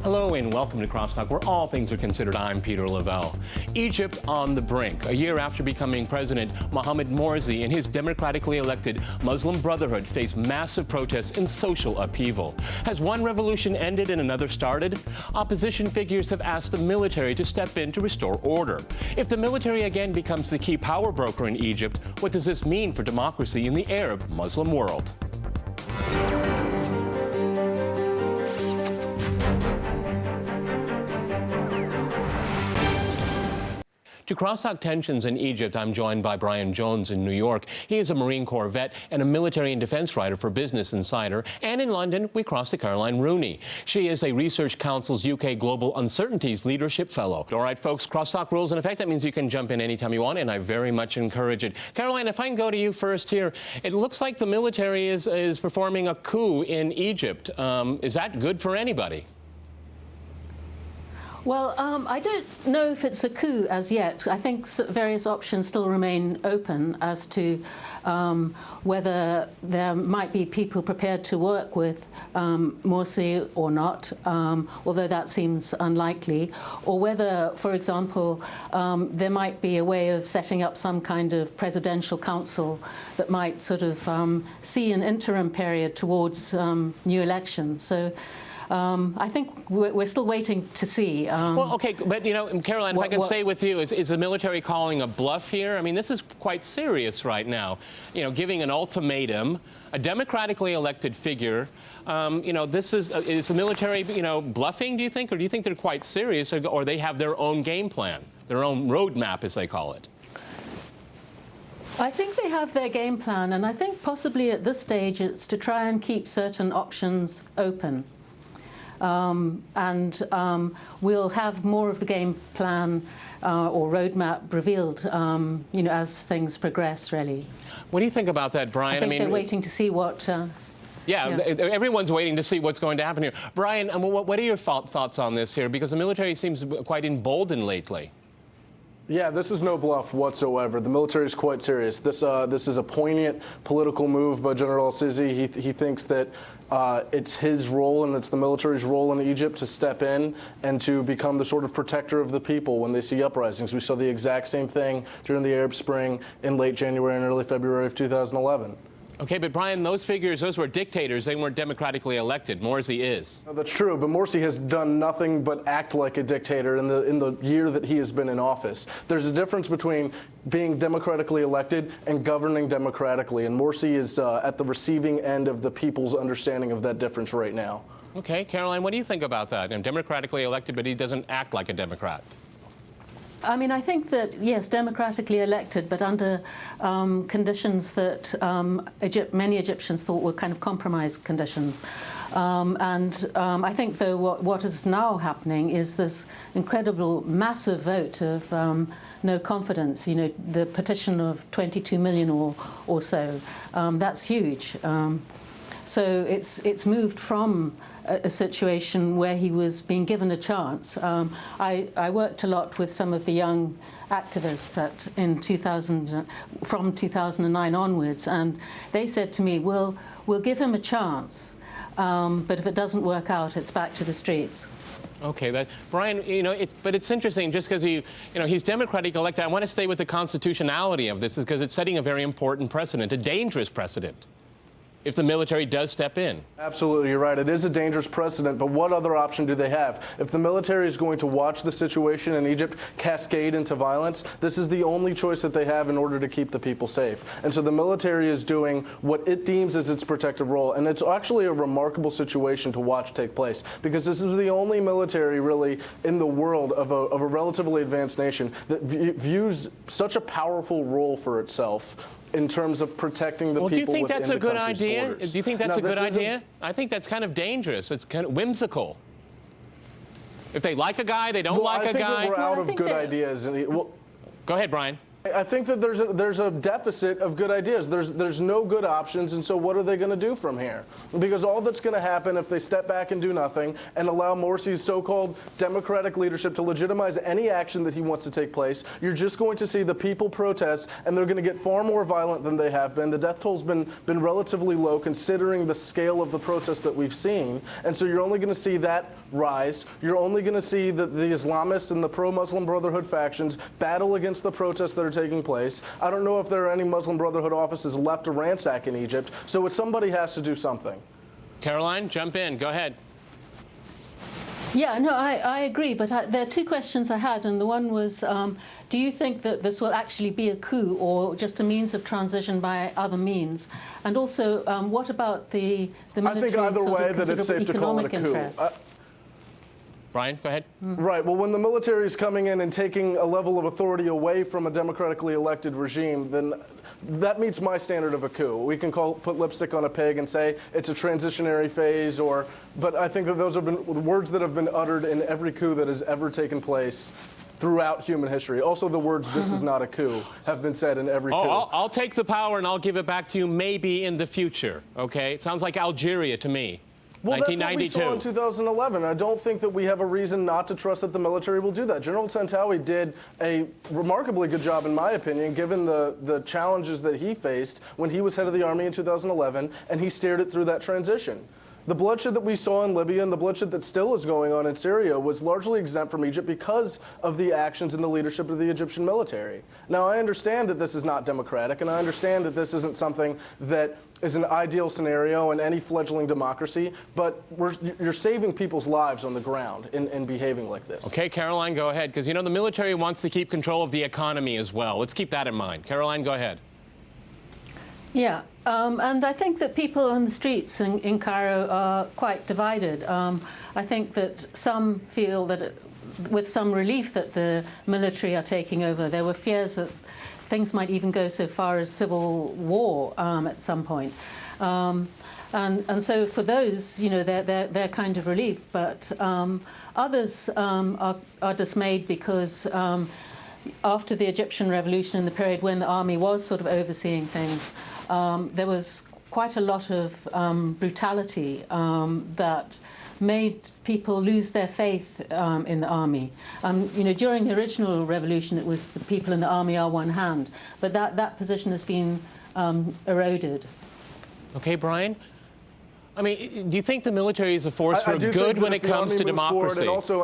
Hello and welcome to CrossTalk, where all things are considered. I'm Peter Lavelle. Egypt on the brink. A year after becoming president, Mohamed Morsi and his democratically elected Muslim Brotherhood face massive protests and social upheaval. Has one revolution ended and another started? Opposition figures have asked the military to step in to restore order. If the military again becomes the key power broker in Egypt, what does this mean for democracy in the Arab Muslim world? To CrossTalk tensions in Egypt, I'm joined by Brian Jones in New York. He is a Marine Corps vet and a military and defense writer for Business Insider. And in London, we cross to Caroline Rooney. She is a Research Council's UK Global Uncertainties Leadership Fellow. All right, folks, CrossTalk rules in effect. That means you can jump in anytime you want, and I very much encourage it. Caroline, if I can go to you first here. It looks like the military is performing a coup in Egypt. Is that good for anybody? Well, I don't know if it's a coup as yet. I think various options still remain open as to whether there might be people prepared to work with Morsi or not, although that seems unlikely, or whether, for example, there might be a way of setting up some kind of presidential council that might sort of see an interim period towards new elections. So I think we're still waiting to see. Well, okay, but, you know, Caroline, if I can say with you, is the military calling a bluff here? I mean, this is quite serious right now. You know, giving an ultimatum, a democratically elected figure. You know, is the military, you know, bluffing, do you think? Or do you think they're quite serious, or they have their own game plan, their own roadmap, as they call it? I think they have their game plan, and I think possibly at this stage it's to try and keep certain options open. We'll have more of the game plan or roadmap revealed, you know, as things progress, really. What do you think about that, Brian? I mean, they're waiting to see what... Yeah, everyone's waiting to see what's going to happen here. Brian, what are your thoughts on this here? Because the military seems quite emboldened lately. Yeah, this is no bluff whatsoever. The military is quite serious. This is a poignant political move by General al-Sisi. He thinks that it's his role and it's the military's role in Egypt to step in and to become the sort of protector of the people when they see uprisings. We saw the exact same thing during the Arab Spring in late January and early February of 2011. Okay, but Brian, those figures, those were dictators. They weren't democratically elected. Morsi is. No, that's true, but Morsi has done nothing but act like a dictator in the year that he has been in office. There's a difference between being democratically elected and governing democratically, and Morsi is at the receiving end of the people's understanding of that difference right now. Okay, Caroline, what do you think about that? And democratically elected, but he doesn't act like a Democrat. I mean, I think that, yes, democratically elected, but under conditions that many Egyptians thought were kind of compromise conditions. I think, though, what is now happening is this incredible, massive vote of no confidence, you know, the petition of 22 million or so. That's huge. So it's moved from a situation where he was being given a chance. I worked a lot with some of the young activists from 2009 onwards, and they said to me, we'll give him a chance, but if it doesn't work out, it's back to the streets. Okay, Brian, you know, but it's interesting just because he's democratically elected. I want to stay with the constitutionality of this because it's setting a very important precedent, a dangerous precedent, if the military does step in. Absolutely, you're right. It is a dangerous precedent, but what other option do they have? If the military is going to watch the situation in Egypt cascade into violence, this is the only choice that they have in order to keep the people safe. And so the military is doing what it deems as its protective role, and it's actually a remarkable situation to watch take place, because this is the only military really in the world of a relatively advanced nation that views such a powerful role for itself in terms of protecting the people within the country's borders. Do you think that's a good idea? Do you think that's a good idea? I think that's kind of dangerous. It's kind of whimsical. If they like a guy, they don't like a guy. I think that we're out of good ideas. Go ahead, Brian. I think that there's a deficit of good ideas. There's no good options, and so what are they going to do from here? Because all that's going to happen if they step back and do nothing and allow Morsi's so-called democratic leadership to legitimize any action that he wants to take place, you're just going to see the people protest, and they're going to get far more violent than they have been. The death toll's been relatively low considering the scale of the protests that we've seen, and so you're only going to see that rise. You're only going to see the Islamists and the pro-Muslim Brotherhood factions battle against the protests that are taking place. I don't know if there are any Muslim Brotherhood offices left to ransack in Egypt, so somebody has to do something. Caroline, jump in. Go ahead. Yeah, no, I agree, but there are two questions I had, and the one was, do you think that this will actually be a coup or just a means of transition by other means? And also, what about the military's sort of considerable economic interest? Brian, go ahead. Right. Well, when the military is coming in and taking a level of authority away from a democratically elected regime, then that meets my standard of a coup. We can put lipstick on a pig and say it's a transitionary phase, but I think that those have been words that have been uttered in every coup that has ever taken place throughout human history. Also, the words "this is not a coup" have been said in every coup. I'll take the power and I'll give it back to you maybe in the future, okay? It sounds like Algeria to me. Well, that's what we 1992. saw in 2011. I don't think that we have a reason not to trust that the military will do that. General Tantawi did a remarkably good job, in my opinion, given the challenges that he faced when he was head of the army in 2011, and he steered it through that transition. The bloodshed that we saw in Libya and the bloodshed that still is going on in Syria was largely exempt from Egypt because of the actions and the leadership of the Egyptian military. Now, I understand that this is not democratic, and I understand that this isn't something that is an ideal scenario in any fledgling democracy, but you're saving people's lives on the ground in behaving like this. Okay, Caroline, go ahead, because, you know, the military wants to keep control of the economy as well. Let's keep that in mind. Caroline, go ahead. Yeah, and I think that people on the streets in Cairo are quite divided. I think that some feel that, with some relief, that the military are taking over. There were fears that things might even go so far as civil war at some point. And so for those, you know, they're kind of relief. But others are dismayed because after the Egyptian revolution, in the period when the army was sort of overseeing things, there was quite a lot of brutality that made people lose their faith in the army. You know, during the original revolution, it was the people in the army are one hand, but that position has been eroded. Okay, Brian. I mean, do you think the military is a force for good when it comes to democracy? And also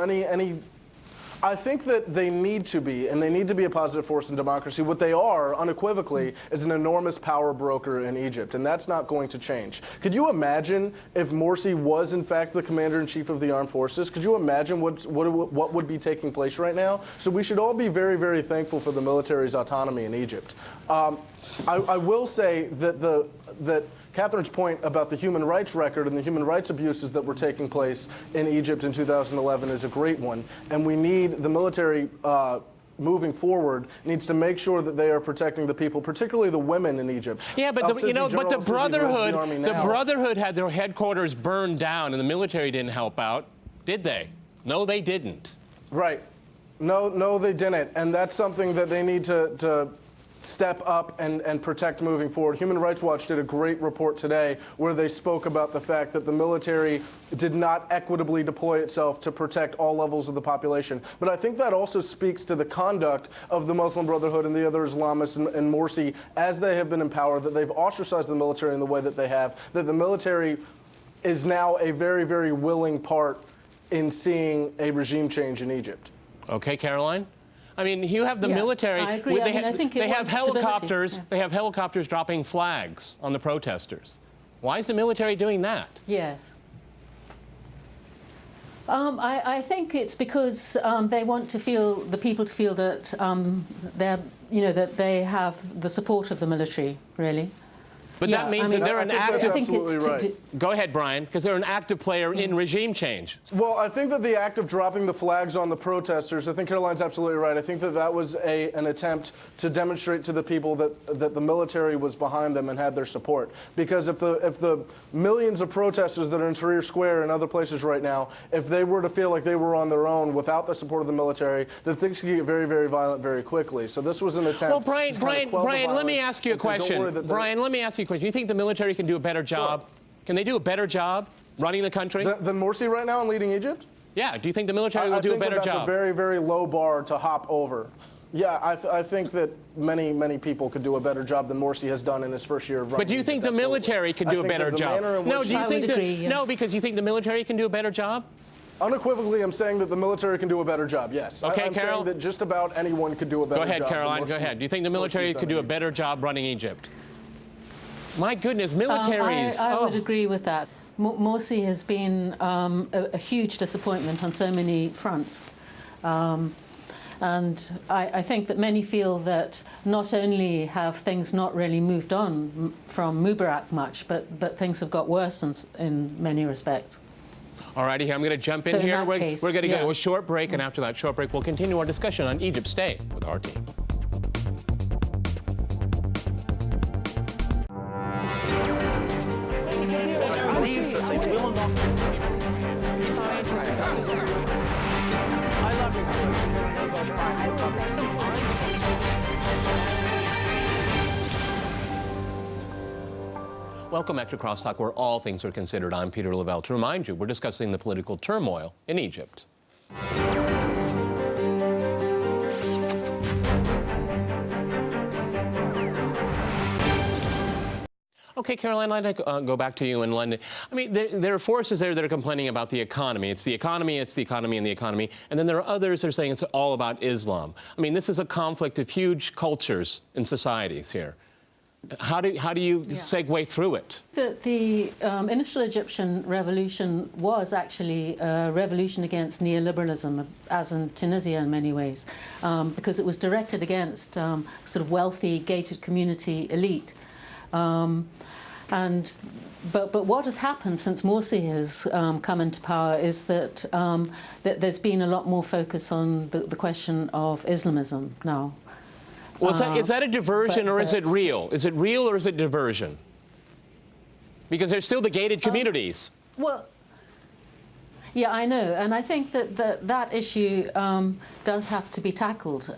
I think that they need to be, and they need to be a positive force in democracy. What they are, unequivocally, is an enormous power broker in Egypt, and that's not going to change. Could you imagine if Morsi was, in fact, the commander-in-chief of the armed forces? Could you imagine what would be taking place right now? So we should all be very, very thankful for the military's autonomy in Egypt. I will say that Catherine's point about the human rights record and the human rights abuses that were taking place in Egypt in 2011 is a great one, and we need the military moving forward needs to make sure that they are protecting the people, particularly the women in Egypt. Yeah, but the Brotherhood had their headquarters burned down, and the military didn't help out, did they? No, they didn't. Right. No, they didn't, and that's something that they need to step up and protect moving forward. Human Rights Watch did a great report today where they spoke about the fact that the military did not equitably deploy itself to protect all levels of the population. But I think that also speaks to the conduct of the Muslim Brotherhood and the other Islamists and Morsi as they have been in power, that they've ostracized the military in the way that they have, that the military is now a very, very willing part in seeing a regime change in Egypt. Okay, Caroline? I mean, you have the military. I agree. I think they have helicopters. They have helicopters dropping flags on the protesters. Why is the military doing that? Yes. I think it's because they want to the people to feel that that they have the support of the military, really. But that means that they're an active. Go ahead, Brian, because they're an active player in regime change. Well, I think that the act of dropping the flags on the protesters, I think Caroline's absolutely right. I think that was an attempt to demonstrate to the people that the military was behind them and had their support. Because if the millions of protesters that are in Tahrir Square and other places right now, if they were to feel like they were on their own without the support of the military, then things could get very, very violent very quickly. So this was an attempt. Well, Brian, let me ask you a question. Brian, let me ask you a question. Do you think the military can do a better job? Sure. Can they do a better job running the country? Than Morsi right now and leading Egypt? Yeah. Do you think the military will do a better job? I think that's a very, very low bar to hop over. Yeah, I think that many, many people could do a better job than Morsi has done in his first year of running. But do you think the military can do a better job? No, do you think no, because you think the military can do a better job? Unequivocally, I'm saying that the military can do a better job, yes. Okay, I'm Carol? saying that just about anyone could do a better job. Go ahead, Caroline, go ahead. Do you think the military could do a better job running Egypt? My goodness, militaries. I would agree with that. Morsi has been a huge disappointment on so many fronts. And I think that many feel that not only have things not really moved on from Mubarak much, but things have got worse in many respects. All righty, I'm going to jump in here. We're going to go to a short break, and after that short break, we'll continue our discussion on Egypt. Stay with our team. Welcome back to CrossTalk, where all things are considered. I'm Peter Lavelle. To remind you, we're discussing the political turmoil in Egypt. Okay, Caroline, I'd like to go back to you in London. I mean, there are forces there that are complaining about the economy. It's the economy, it's the economy, and the economy. And then there are others that are saying it's all about Islam. I mean, this is a conflict of huge cultures and societies here. How do you segue through it? The initial Egyptian revolution was actually a revolution against neoliberalism, as in Tunisia in many ways, because it was directed against sort of wealthy, gated community elite. But what has happened since Morsi has come into power is that, that there's been a lot more focus on the question of Islamism now. Well, is that a diversion or is it real? Is it real or is it diversion? Because there's still the gated communities. Well, yeah, I know. And I think that issue does have to be tackled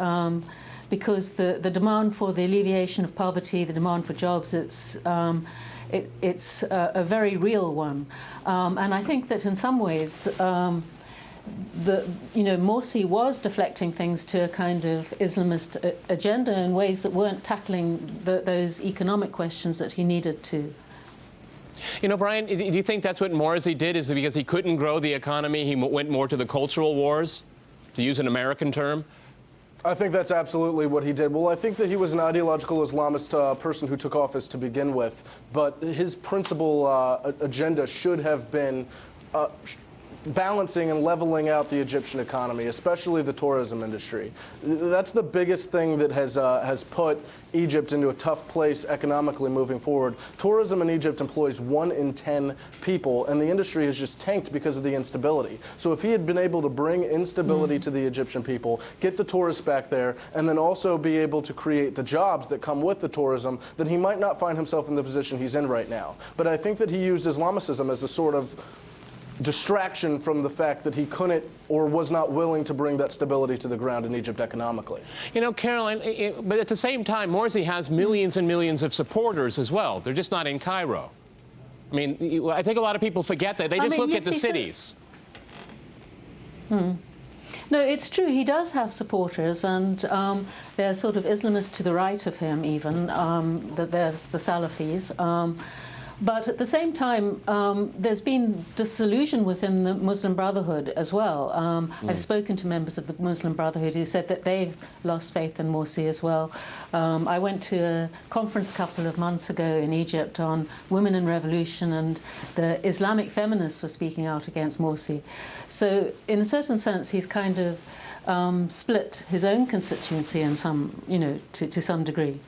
because the demand for the alleviation of poverty, the demand for jobs, it's a very real one. And I think that in some ways, Morsi was deflecting things to a kind of Islamist agenda in ways that weren't tackling those economic questions that he needed to. You know, Brian, do you think that's what Morsi did? Is it because he couldn't grow the economy, he went more to the cultural wars, to use an American term? I think that's absolutely what he did. Well, I think that he was an ideological Islamist person who took office to begin with, but his principal agenda should have been balancing and leveling out the Egyptian economy, especially the tourism industry. That's the biggest thing that has put Egypt into a tough place economically moving forward. Tourism in Egypt employs 1 in 10 people, and the industry has just tanked because of the instability. So if he had been able to bring instability to the Egyptian people, get the tourists back there, and then also be able to create the jobs that come with the tourism, then he might not find himself in the position he's in right now. But I think that he used Islamicism as a sort of distraction from the fact that he couldn't or was not willing to bring that stability to the ground in Egypt economically. You know, Caroline, but at the same time, Morsi has millions and millions of supporters as well. They're just not in Cairo. I mean, I think a lot of people forget that. They just look at the cities. No, it's true. He does have supporters, and they're sort of Islamists to the right of him even. There's the Salafis. But at the same time, there's been disillusion within the Muslim Brotherhood as well. I've spoken to members of the Muslim Brotherhood who said that they've lost faith in Morsi as well. I went to a conference a couple of months ago in Egypt on women in revolution, and the Islamic feminists were speaking out against Morsi. So in a certain sense, he's kind of split his own constituency in some, to some degree.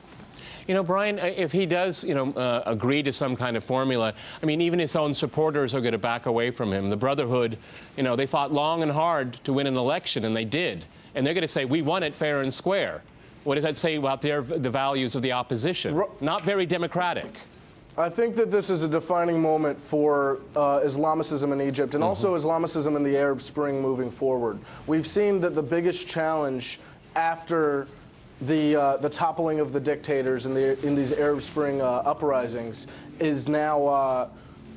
You know, Brian, if he does, agree to some kind of formula, I mean, even his own supporters are going to back away from him. The Brotherhood, they fought long and hard to win an election, and they did. And they're going to say, we won it fair and square. What does that say about the values of the opposition? Not very democratic. I think that this is a defining moment for Islamicism in Egypt and also Islamicism in the Arab Spring moving forward. We've seen that the biggest challenge after the toppling of the dictators in these Arab Spring uprisings is now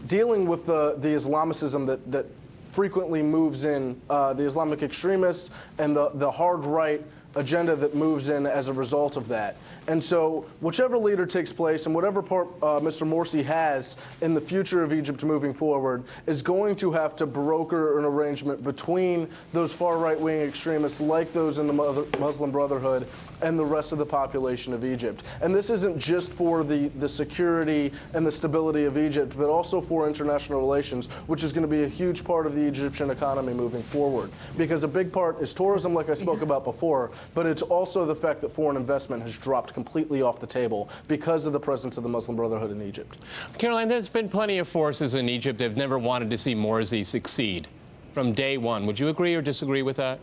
dealing with the Islamicism that frequently moves in, the Islamic extremists and the hard right agenda that moves in as a result of that. And so whichever leader takes place and whatever part Mr. Morsi has in the future of Egypt moving forward is going to have to broker an arrangement between those far right-wing extremists like those in the Muslim Brotherhood and the rest of the population of Egypt. And this isn't just for the security and the stability of Egypt, but also for international relations, which is going to be a huge part of the Egyptian economy moving forward. Because a big part is tourism, like I spoke about before, but it's also the fact that foreign investment has dropped completely off the table because of the presence of the Muslim Brotherhood in Egypt. Caroline, there's been plenty of forces in Egypt that have never wanted to see Morsi succeed from day one. Would you agree or disagree with that?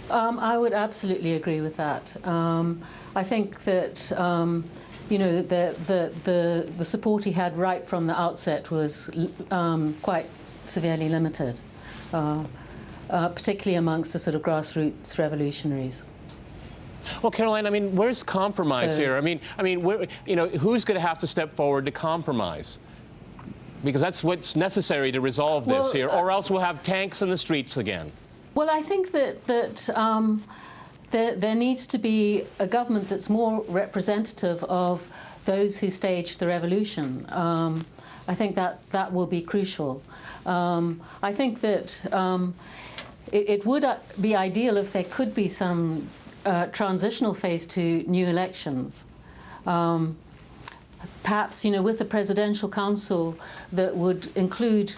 I would absolutely agree with that. I think that you know the support he had right from the outset was quite severely limited, particularly amongst the sort of grassroots revolutionaries. Well, Caroline, I mean, where's compromise here? I mean, you know, who's going to have to step forward to compromise? Because that's what's necessary to resolve this here, or else we'll have tanks in the streets again. Well, I think that there needs to be a government that's more representative of those who staged the revolution. I think that will be crucial. I think that it would be ideal if there could be some transitional phase to new elections. Perhaps, you know, with a presidential council that would include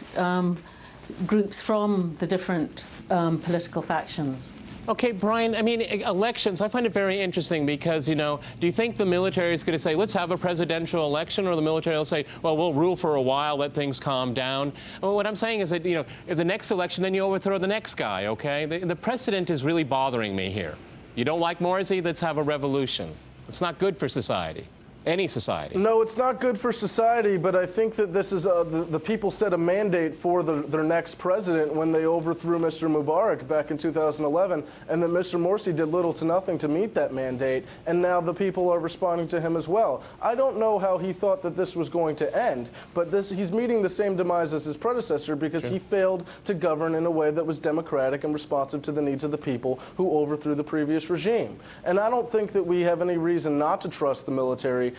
groups from the different political factions. Okay, Brian, I mean, elections, I find it very interesting because, you know, do you think the military is going to say, let's have a presidential election, or the military will say, well, we'll rule for a while, let things calm down? Well, what I'm saying is that, you know, if the next election, then you overthrow the next guy, okay? The precedent is really bothering me here. You don't like Morsi? Let's have a revolution. It's not good for society. Any society. No, it's not good for society, but I think that this is the people set a mandate for their next president when they overthrew Mr. Mubarak back in 2011, and that Mr. Morsi did little to nothing to meet that mandate, and now the people are responding to him as well. I don't know how he thought that this was going to end, but he's meeting the same demise as his predecessor because he failed to govern in a way that was democratic and responsive to the needs of the people who overthrew the previous regime. And I don't think that we have any reason not to trust the military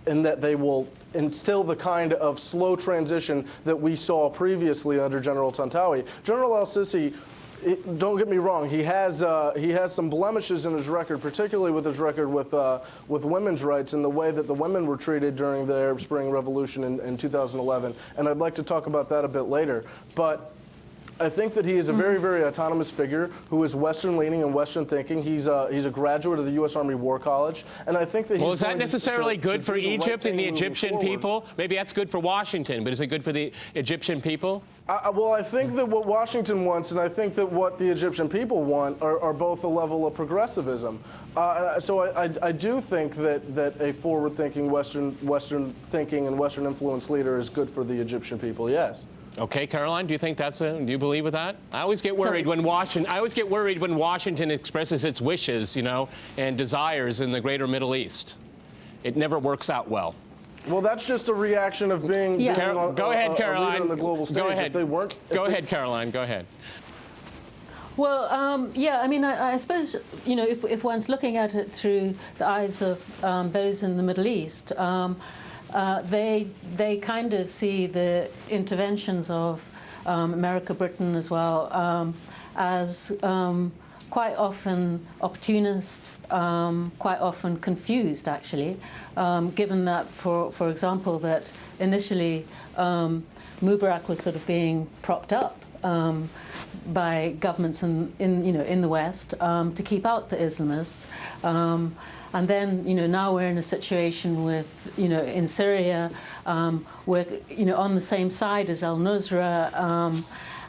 in that they will instill the kind of slow transition that we saw previously under General Tantawi. General al-Sisi, don't get me wrong, he has some blemishes in his record, particularly with his record with women's rights and the way that the women were treated during the Arab Spring Revolution in 2011. And I'd like to talk about that a bit later. But I think that he is a very, very autonomous figure who is Western-leaning and Western-thinking. He's a graduate of the U.S. Army War College, and I think that Well, is that necessarily good for Egypt and the Egyptian people? Maybe that's good for Washington, but is it good for the Egyptian people? Well, I think that what Washington wants and I think that what the Egyptian people want are both a level of progressivism. So I do think that a forward-thinking, Western-thinking and Western-influenced leader is good for the Egyptian people, yes. Okay, Caroline, do you think do you believe with that? I always get worried when Washington expresses its wishes, you know, and desires in the greater Middle East. It never works out well. Well, that's just a reaction of being, go ahead, Caroline. A leader on the global stage. Go ahead. If they weren't, go ahead, Caroline. Go ahead. Well, yeah, I mean, I suppose, you know, if one's looking at it through the eyes of those in the Middle East, they kind of see the interventions of America, Britain as well, as quite often opportunist, quite often confused, actually, given that, for example, that initially Mubarak was sort of being propped up by governments in the West to keep out the Islamists. And then, you know, now we're in a situation with, you know, in Syria, we're, you know, on the same side as al-Nusra,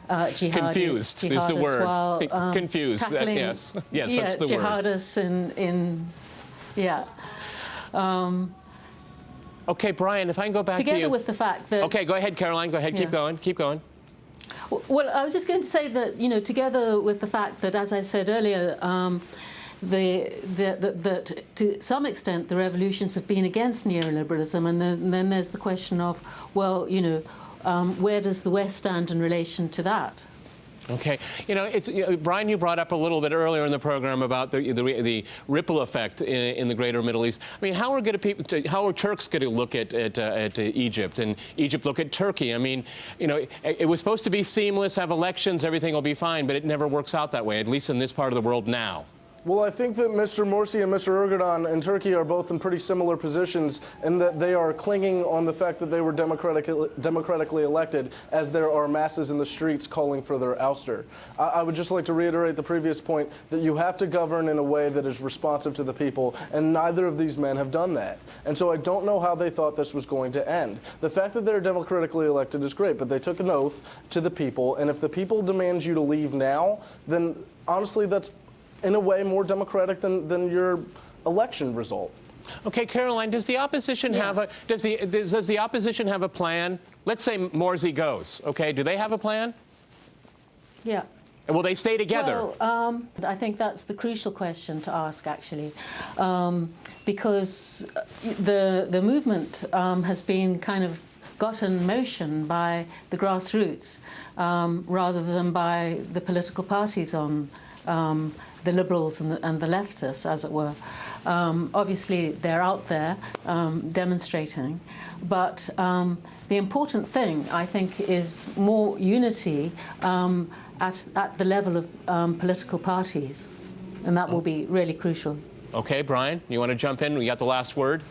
confused is the word. Well, confused. Yes, that's the word. Jihadists yeah. Okay, Brian, if I can go back to you. Together with the fact that. Okay, go ahead, Caroline. Go ahead. Yeah. Keep going. Keep going. Well, I was just going to say that, you know, together with the fact that, as I said earlier, that to some extent the revolutions have been against neoliberalism, and then there's the question of, well, you know, where does the West stand in relation to that? Okay, Brian, you brought up a little bit earlier in the program about the ripple effect in the greater Middle East. I mean, how are Turks going to look at Egypt, and Egypt look at Turkey? I mean, it was supposed to be seamless, have elections, everything will be fine, but it never works out that way, at least in this part of the world now. Well, I think that Mr. Morsi and Mr. Erdogan in Turkey are both in pretty similar positions in that they are clinging on the fact that they were democratically elected, as there are masses in the streets calling for their ouster. I would just like to reiterate the previous point that you have to govern in a way that is responsive to the people, and neither of these men have done that. And so I don't know how they thought this was going to end. The fact that they're democratically elected is great, but they took an oath to the people, and if the people demand you to leave now, then honestly that's in a way more democratic than your election result. Okay, Caroline, does the opposition have a does the opposition have a plan? Let's say Morsi goes. Okay, do they have a plan? Yeah. Will they stay together? Well, I think that's the crucial question to ask, actually, because the movement has been kind of got in motion by the grassroots rather than by the political parties on the liberals and the leftists, as it were. Obviously, they're out there demonstrating, but the important thing, I think, is more unity at the level of political parties, and that will be really crucial. Okay, Brian, you want to jump in? We got the last word.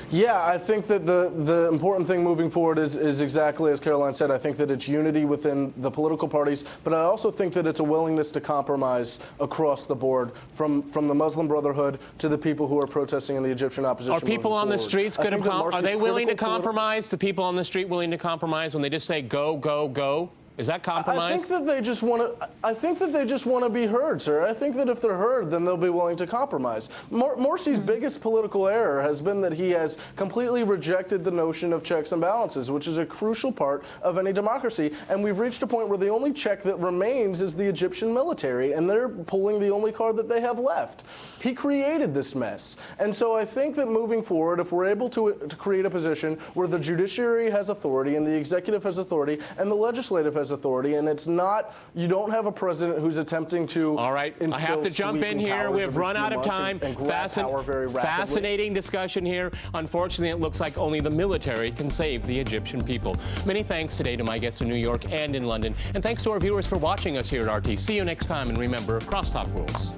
Yeah, I think that the important thing moving forward is exactly as Caroline said. I think that it's unity within the political parties, but I also think that it's a willingness to compromise across the board, from the Muslim Brotherhood to the people who are protesting in the Egyptian opposition. Are people on the streets going to are they willing to compromise? The people on the street willing to compromise when they just say go, go, go? Is that compromise? I think that they just want to. I think that they just want to be heard, sir. I think that if they're heard, then they'll be willing to compromise. Morsi's biggest political error has been that he has completely rejected the notion of checks and balances, which is a crucial part of any democracy. And we've reached a point where the only check that remains is the Egyptian military, and they're pulling the only card that they have left. He created this mess, and so I think that moving forward, if we're able to create a position where the judiciary has authority and the executive has authority and the legislative has authority, and it's not, you don't have a president who's attempting to. All right, I have to jump in here. We have run out of time. Fascinating discussion here. Unfortunately, it looks like only the military can save the Egyptian people. Many thanks today to my guests in New York and in London, and thanks to our viewers for watching us here at RT. See you next time, and remember, CrossTalk rules.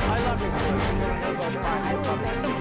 I love it.